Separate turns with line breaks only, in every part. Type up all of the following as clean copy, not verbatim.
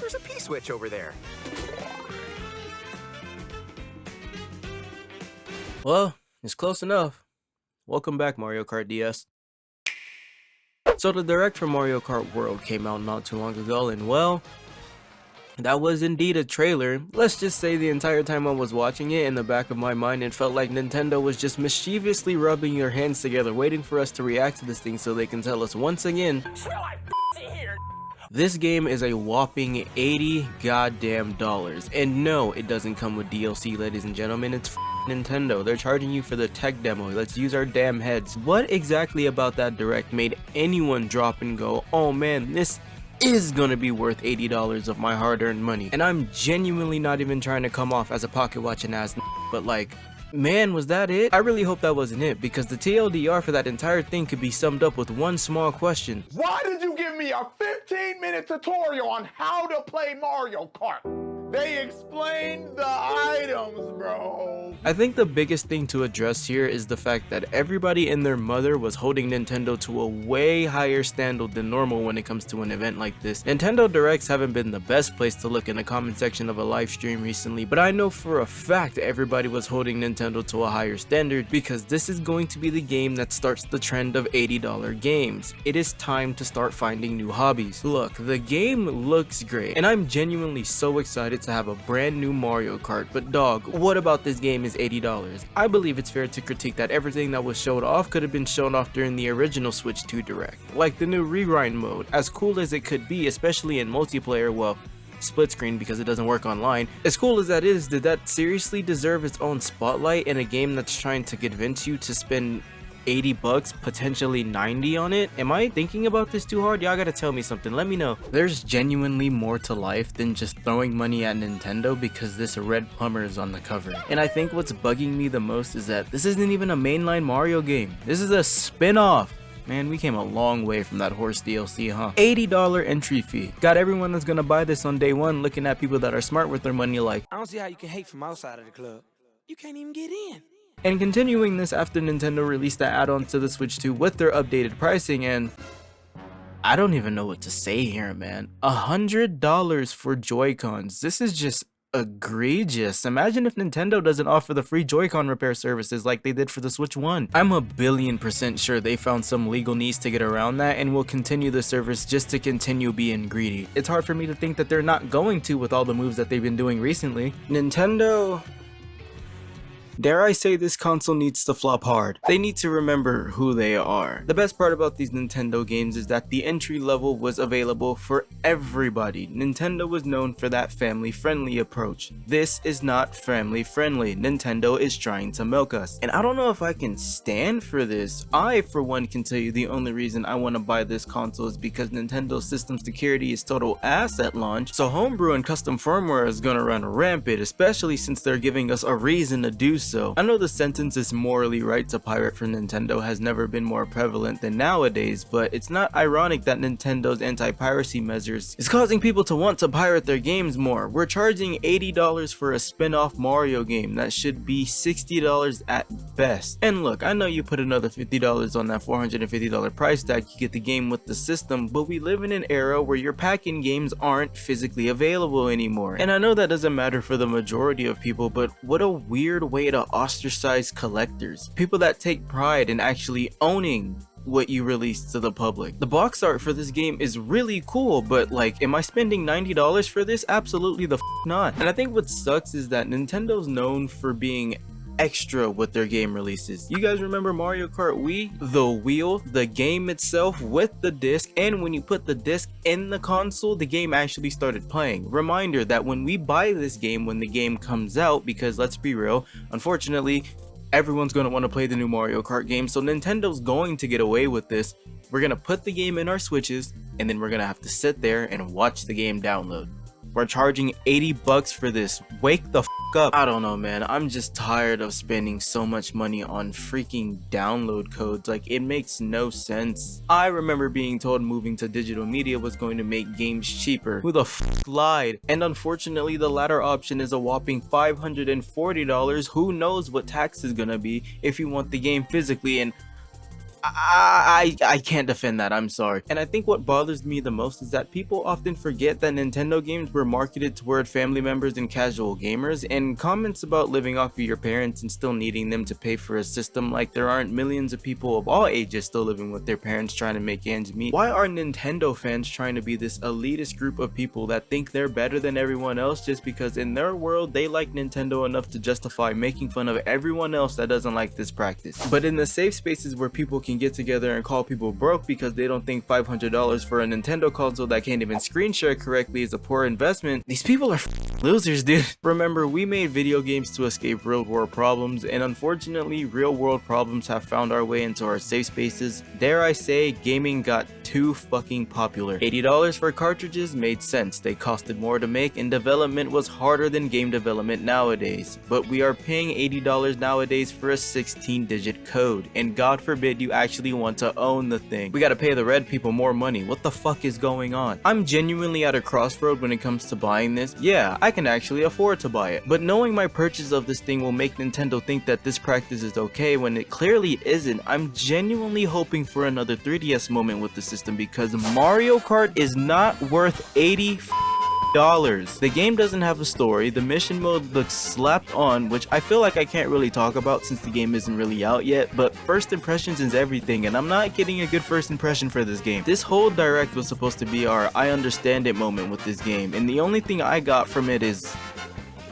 there's a P-switch over there.
Well, it's close enough. Welcome back, Mario Kart DS. So the direct for Mario Kart World came out not too long ago, and well, that was indeed a trailer. Let's just say the entire time I was watching it, in the back of my mind, it felt like Nintendo was just mischievously rubbing their hands together, waiting for us to react to this thing so they can tell us once again, this game is a whopping $80 goddamn. And no, it doesn't come with DLC, ladies and gentlemen. It's Nintendo. They're charging you for the tech demo. Let's use our damn heads. What exactly about that direct made anyone drop and go, oh man, this is gonna be worth $80 of my hard-earned money? And I'm genuinely not even trying to come off as a pocket watching ass, but like, man, was that it? I really hope that wasn't it, because the TLDR for that entire thing could be summed up with one small question.
Why did you give me a 15-minute tutorial on how to play Mario Kart? They explained the items, bro.
I think the biggest thing to address here is the fact that everybody and their mother was holding Nintendo to a way higher standard than normal when it comes to an event like this. Nintendo Directs haven't been the best place to look in the comment section of a live stream recently, but I know for a fact everybody was holding Nintendo to a higher standard because this is going to be the game that starts the trend of $80 games. It is time to start finding new hobbies. Look, the game looks great, and I'm genuinely so excited to have a brand new Mario Kart, but dog, what about this game is $80? I believe it's fair to critique that everything that was showed off could have been shown off during the original Switch 2 Direct. Like the new rewind mode, as cool as it could be, especially in multiplayer, well, split screen because it doesn't work online. As cool as that is, did that seriously deserve its own spotlight in a game that's trying to convince you to spend $80, potentially 90 on it? Am I thinking about this too hard? Y'all gotta tell me something, let me know. There's genuinely more to life than just throwing money at Nintendo because this red plumber is on the cover. And I think what's bugging me the most is that this isn't even a mainline Mario game. This is a spin-off. Man, we came a long way from that horse DLC, huh? $80 entry fee. Got everyone that's gonna buy this on day one looking at people that are smart with their money like,
I don't see how you can hate from outside of the club. You can't even get in.
And continuing this after Nintendo released the add-on to the Switch 2 with their updated pricing, and I don't even know what to say here, man. $100 for Joy-Cons. This is just egregious. Imagine if Nintendo doesn't offer the free Joy-Con repair services like they did for the Switch 1. I'm a billion% sure they found some legal needs to get around that and will continue the service just to continue being greedy. It's hard for me to think that they're not going to with all the moves that they've been doing recently. Nintendo, dare I say, this console needs to flop hard. They need to remember who they are. The best part about these Nintendo games is that the entry level was available for everybody. Nintendo was known for that family-friendly approach. This is not family-friendly. Nintendo is trying to milk us. And I don't know if I can stand for this. I, for one, can tell you the only reason I want to buy this console is because Nintendo's system security is total ass at launch, so homebrew and custom firmware is gonna run rampant, especially since they're giving us a reason to do so. I know the sentence is morally right to pirate for Nintendo has never been more prevalent than nowadays, but it's not ironic that Nintendo's anti-piracy measures is causing people to want to pirate their games more. We're charging $80 for a spin-off Mario game that should be $60 at best. And look, I know you put another $50 on that $450 price tag, you get the game with the system, but we live in an era where your pack-in games aren't physically available anymore. And I know that doesn't matter for the majority of people, but what a weird way to ostracize collectors, people that take pride in actually owning what you release to the public. The box art for this game is really cool, but like, am I spending $90 for this? Absolutely the f not. And I think what sucks is that Nintendo's known for being extra with their game releases. You guys remember Mario Kart Wii? The wheel, the game itself with the disc, and when you put the disc in the console, the game actually started playing. Reminder that when we buy this game when the game comes out, because let's be real, unfortunately, everyone's going to want to play the new Mario Kart game, so Nintendo's going to get away with this. We're going to put the game in our Switches, and then we're going to have to sit there and watch the game download. We're charging $80 for this. Wake the f up. I don't know, man. I'm just tired of spending so much money on freaking download codes. Like, it makes no sense. I remember being told moving to digital media was going to make games cheaper. Who the f lied? And unfortunately, the latter option is a whopping $540. Who knows what tax is gonna be if you want the game physically, and I can't defend that, I'm sorry. And I think what bothers me the most is that people often forget that Nintendo games were marketed toward family members and casual gamers, and comments about living off of your parents and still needing them to pay for a system like there aren't millions of people of all ages still living with their parents trying to make ends meet. Why are Nintendo fans trying to be this elitist group of people that think they're better than everyone else just because in their world they like Nintendo enough to justify making fun of everyone else that doesn't like this practice? But in the safe spaces where people can get together and call people broke because they don't think $500 for a Nintendo console that can't even screen share correctly is a poor investment, these people are losers, dude. Remember, we made video games to escape real world problems, and unfortunately real world problems have found our way into our safe spaces. Dare I say, gaming got too fucking popular. $80 for cartridges made sense. They costed more to make and development was harder than game development nowadays. But we are paying $80 nowadays for a 16-digit code, and God forbid you actually want to own the thing. We gotta pay the red people more money. What the fuck is going on? I'm genuinely at a crossroad when it comes to buying this. Yeah, I can actually afford to buy it, but knowing my purchase of this thing will make Nintendo think that this practice is okay when it clearly isn't. I'm genuinely hoping for another 3DS moment with the system because Mario Kart is not worth $80. The game doesn't have a story, the mission mode looks slapped on, which I feel like I can't really talk about since the game isn't really out yet, but first impressions is everything and I'm not getting a good first impression for this game. This whole direct was supposed to be our I understand it moment with this game, and the only thing I got from it is,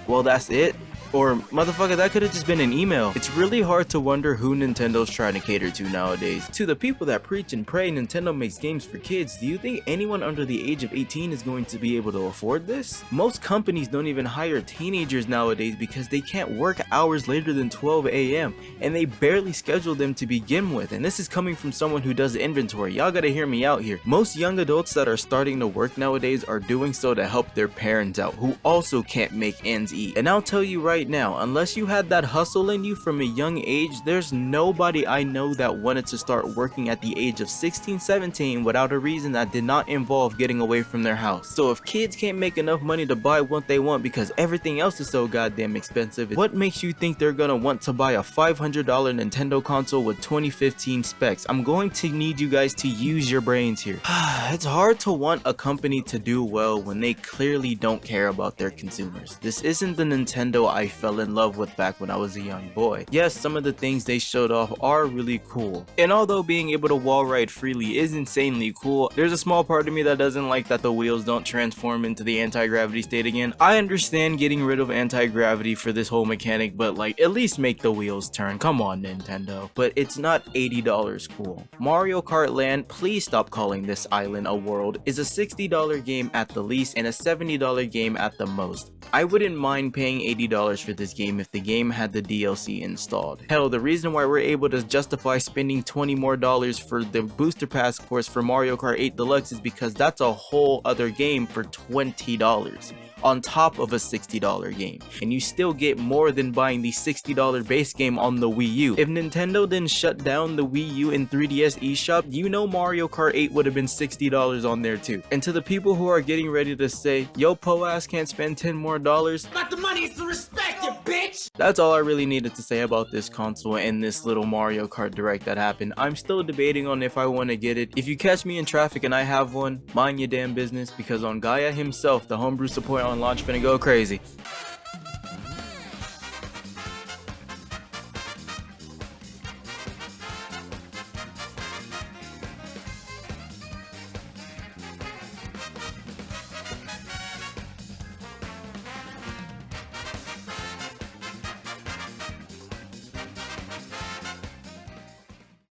well, that's it. Or, motherfucker, that could have just been an email. It's really hard to wonder who Nintendo's trying to cater to nowadays. To the people that preach and pray Nintendo makes games for kids, do you think anyone under the age of 18 is going to be able to afford this? Most companies don't even hire teenagers nowadays because they can't work hours later than 12 AM, and they barely schedule them to begin with. And this is coming from someone who does inventory. Y'all gotta hear me out here. Most young adults that are starting to work nowadays are doing so to help their parents out, who also can't make ends eat. And I'll tell you right now, unless you had that hustle in you from a young age, there's nobody I know that wanted to start working at the age of 16, 17 without a reason that did not involve getting away from their house. So if kids can't make enough money to buy what they want because everything else is so goddamn expensive, what makes you think they're gonna want to buy a $500 Nintendo console with 2015 specs? I'm going to need you guys to use your brains here. It's hard to want a company to do well when they clearly don't care about their consumers. This isn't the Nintendo I fell in love with back when I was a young boy. Yes, some of the things they showed off are really cool, and although being able to wall ride freely is insanely cool, there's a small part of me that doesn't like that the wheels don't transform into the anti-gravity state again. I understand getting rid of anti-gravity for this whole mechanic, but like, at least make the wheels turn. Come on, Nintendo. But it's not $80 cool. Mario Kart Land, please stop calling this island a world, is a $60 game at the least and a $70 game at the most. I wouldn't mind paying $80 for this game if the game had the DLC installed. Hell, the reason why we're able to justify spending $20 more for the booster pass course for Mario Kart 8 Deluxe is because that's a whole other game for $20 on top of a $60 game, and you still get more than buying the $60 base game on the Wii U. If Nintendo then shut down the Wii U and 3DS eShop, you know Mario Kart 8 would have been $60 on there too. And to the people who are getting ready to say, yo, po ass can't spend $10 more,
But the money is to respect you, bitch!
that's all I really needed to say about this console and this little Mario Kart Direct that happened. I'm still debating on if I want to get it. If you catch me in traffic and I have one, mind your damn business, because on Gaia himself, the homebrew support on launch finna go crazy.